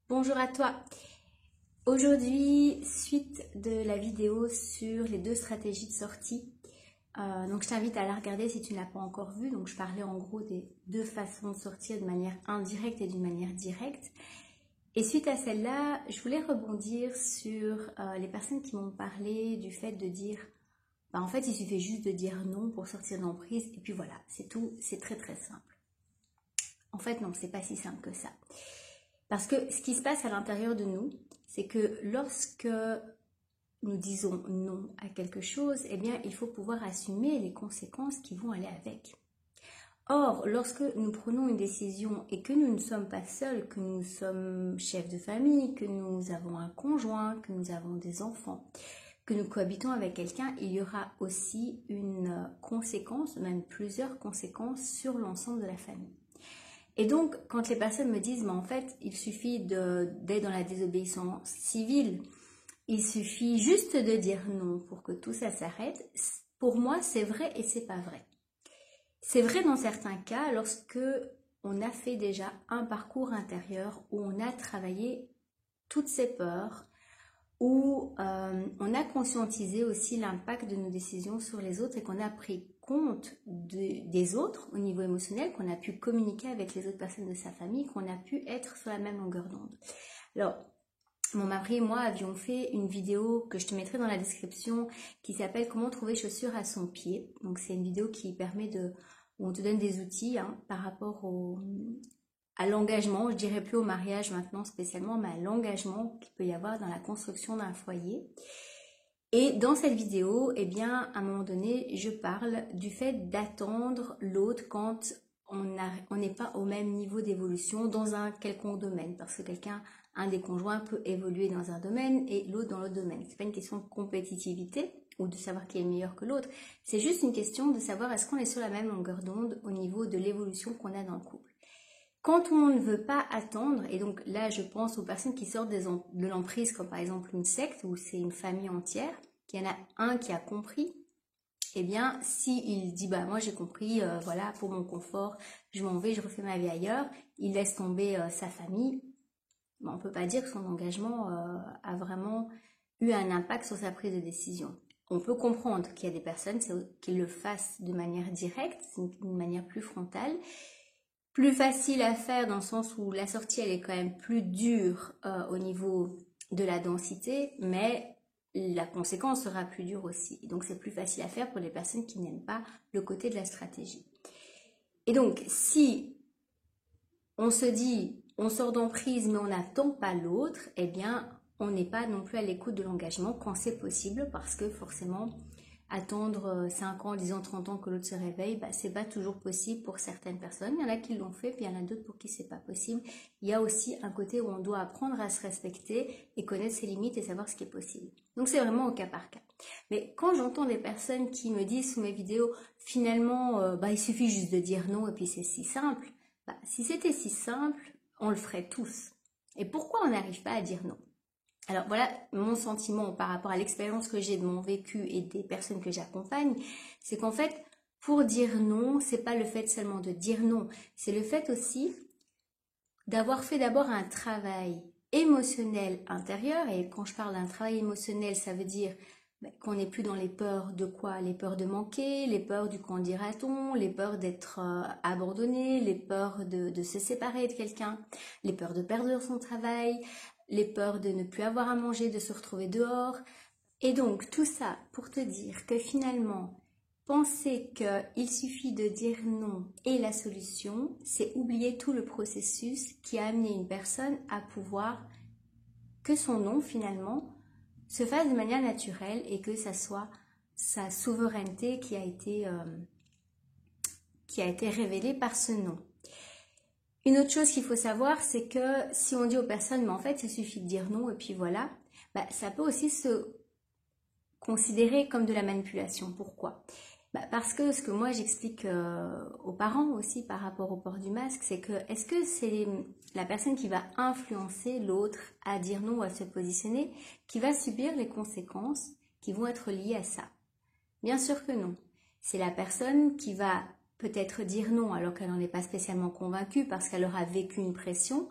Bonjour à toi. Aujourd'hui, suite de la vidéo sur les deux stratégies de sortie. Donc je t'invite à la regarder si tu ne l'as pas encore vue. Donc je parlais en gros des deux façons de sortir de manière indirecte et d'une manière directe. Et suite à celle-là, je voulais rebondir sur les personnes qui m'ont parlé du fait de dire en fait il suffit juste de dire non pour sortir d'emprise et puis voilà, c'est tout, c'est très très simple. En fait non, c'est pas si simple que ça. Parce que ce qui se passe à l'intérieur de nous, c'est que lorsque nous disons non à quelque chose, eh bien, il faut pouvoir assumer les conséquences qui vont aller avec. Or, lorsque nous prenons une décision et que nous ne sommes pas seuls, que nous sommes chefs de famille, que nous avons un conjoint, que nous avons des enfants, que nous cohabitons avec quelqu'un, il y aura aussi une conséquence, même plusieurs conséquences sur l'ensemble de la famille. Et donc, quand les personnes me disent, mais en fait, il suffit d'être dans la désobéissance civile, il suffit juste de dire non pour que tout ça s'arrête, pour moi, c'est vrai et c'est pas vrai. C'est vrai dans certains cas lorsque on a fait déjà un parcours intérieur où on a travaillé toutes ces peurs, où on a conscientisé aussi l'impact de nos décisions sur les autres et qu'on a pris compte des autres au niveau émotionnel, qu'on a pu communiquer avec les autres personnes de sa famille, qu'on a pu être sur la même longueur d'onde. Alors, mon mari et moi avions fait une vidéo que je te mettrai dans la description qui s'appelle « Comment trouver chaussures à son pied ». Donc, c'est une vidéo qui permet où on te donne des outils par rapport à l'engagement, je dirais plus au mariage maintenant spécialement, mais à l'engagement qu'il peut y avoir dans la construction d'un foyer. Et dans cette vidéo, eh bien, à un moment donné, je parle du fait d'attendre l'autre quand on n'est pas au même niveau d'évolution dans un quelconque domaine. Parce que un des conjoints peut évoluer dans un domaine et l'autre dans l'autre domaine. C'est pas une question de compétitivité ou de savoir qui est meilleur que l'autre. C'est juste une question de savoir est-ce qu'on est sur la même longueur d'onde au niveau de l'évolution qu'on a dans le couple. Quand on ne veut pas attendre, et donc là je pense aux personnes qui sortent de l'emprise comme par exemple une secte où c'est une famille entière, qu'il y en a un qui a compris, eh bien s'il dit bah moi j'ai compris, voilà pour mon confort, je m'en vais, je refais ma vie ailleurs, il laisse tomber sa famille, on ne peut pas dire que son engagement a vraiment eu un impact sur sa prise de décision. On peut comprendre qu'il y a des personnes qui le fassent de manière directe, d'une manière plus frontale, plus facile à faire dans le sens où la sortie elle est quand même plus dure au niveau de la densité, mais la conséquence sera plus dure aussi. Donc c'est plus facile à faire pour les personnes qui n'aiment pas le côté de la stratégie. Et donc si on se dit on sort d'emprise mais on n'attend pas l'autre, eh bien on n'est pas non plus à l'écoute de l'engagement quand c'est possible parce que forcément attendre 5 ans, 10 ans, 30 ans que l'autre se réveille, c'est pas toujours possible pour certaines personnes. Il y en a qui l'ont fait, puis il y en a d'autres pour qui c'est pas possible. Il y a aussi un côté où on doit apprendre à se respecter et connaître ses limites et savoir ce qui est possible. Donc c'est vraiment au cas par cas. Mais quand j'entends des personnes qui me disent sous mes vidéos, finalement, il suffit juste de dire non et puis c'est si simple. Si c'était si simple, on le ferait tous. Et pourquoi on n'arrive pas à dire non ? Alors voilà mon sentiment par rapport à l'expérience que j'ai de mon vécu et des personnes que j'accompagne, c'est qu'en fait, pour dire non, c'est pas le fait seulement de dire non, c'est le fait aussi d'avoir fait d'abord un travail émotionnel intérieur. Et quand je parle d'un travail émotionnel, ça veut dire qu'on n'est plus dans les peurs de quoi? Les peurs de manquer, les peurs du qu'en dira-t-on, les peurs d'être abandonné, les peurs de se séparer de quelqu'un, les peurs de perdre son travail, les peurs de ne plus avoir à manger, de se retrouver dehors. Et donc tout ça pour te dire que finalement, penser qu'il suffit de dire non et la solution, c'est oublier tout le processus qui a amené une personne à pouvoir que son non finalement se fasse de manière naturelle et que ça soit sa souveraineté qui a été révélée par ce non. Une autre chose qu'il faut savoir, c'est que si on dit aux personnes, mais en fait, il suffit de dire non et puis voilà, ça peut aussi se considérer comme de la manipulation. Pourquoi ? Parce que ce que moi j'explique aux parents aussi par rapport au port du masque, c'est que est-ce que c'est la personne qui va influencer l'autre à dire non ou à se positionner qui va subir les conséquences qui vont être liées à ça? Bien sûr que non. C'est la personne qui va peut-être dire non alors qu'elle n'en est pas spécialement convaincue parce qu'elle aura vécu une pression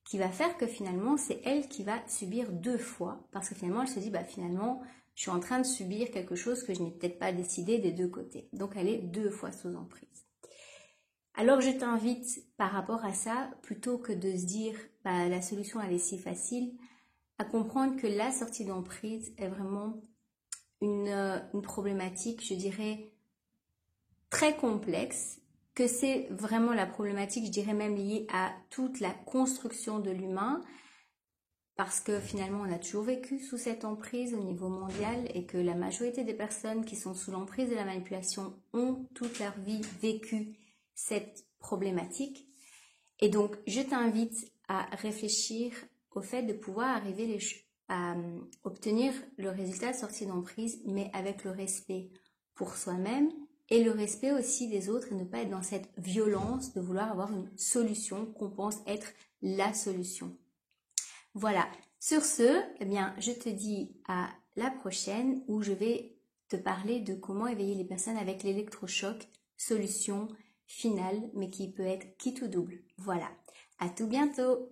qui va faire que finalement, c'est elle qui va subir 2 fois, parce que finalement, elle se dit, bah finalement, je suis en train de subir quelque chose que je n'ai peut-être pas décidé des 2 côtés. Donc, elle est 2 fois sous emprise. Alors, je t'invite par rapport à ça, plutôt que de se dire, bah, la solution, elle est si facile, à comprendre que la sortie d'emprise est vraiment une problématique, je dirais, très complexe, que c'est vraiment la problématique, je dirais même liée à toute la construction de l'humain, parce que finalement on a toujours vécu sous cette emprise au niveau mondial et que la majorité des personnes qui sont sous l'emprise de la manipulation ont toute leur vie vécu cette problématique. Et donc je t'invite à réfléchir au fait de pouvoir arriver à obtenir le résultat de sortie d'emprise, mais avec le respect pour soi-même et le respect aussi des autres, et ne pas être dans cette violence de vouloir avoir une solution qu'on pense être la solution. Voilà, sur ce, eh bien, je te dis à la prochaine où je vais te parler de comment éveiller les personnes avec l'électrochoc, solution finale, mais qui peut être quitte ou double. Voilà, à tout bientôt!